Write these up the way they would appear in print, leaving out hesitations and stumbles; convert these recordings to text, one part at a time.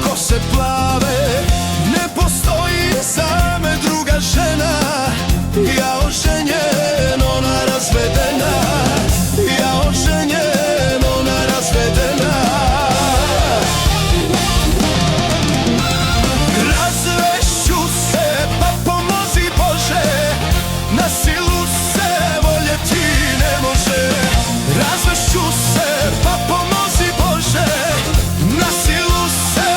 Kose plave, ne postoji za me druga žena. Ja oženjen, ona razvedena. Ja oženjen, ona razvedena. Razvešću se, pa pomozi Bože, na silu se voljeti ne može. Razvešću se, pa pomozi Bože, na silu se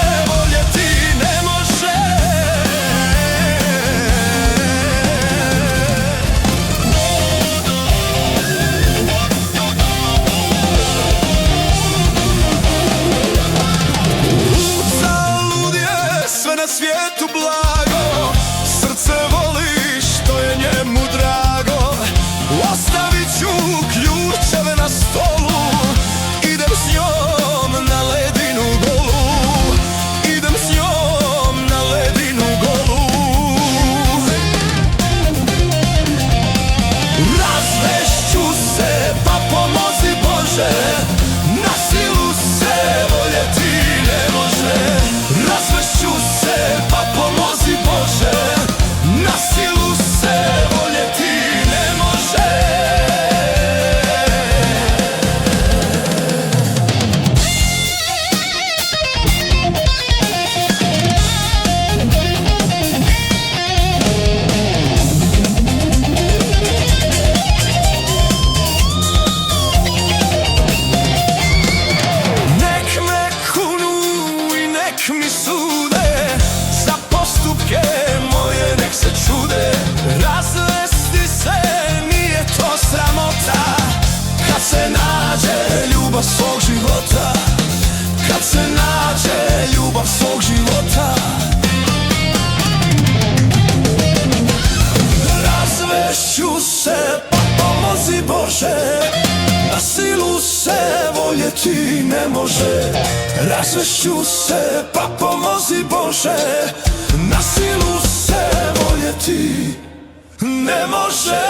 svijetu blago, srce voli što je njemu drago. Ostavit ću ključeve na stolu, idem s njom na ledinu golu. Idem s njom na ledinu golu. Razvešću se, pa pomozi Bože, na silu se voljeti ne može. Razvešću se, pa pomozi Bože, na silu se voljeti ne može. Nek me kunu i nek mi sude, za postupke moje nek se čude. Razvesti se nije to sramota, kad se nađe ljubav svog života. Kad se nađe ljubav svog života. Razvešću se, pa pomozi Bože, na silu se voljeti ne može. Razvešću se, pa pomozi Bože, na silu se voljeti ne može.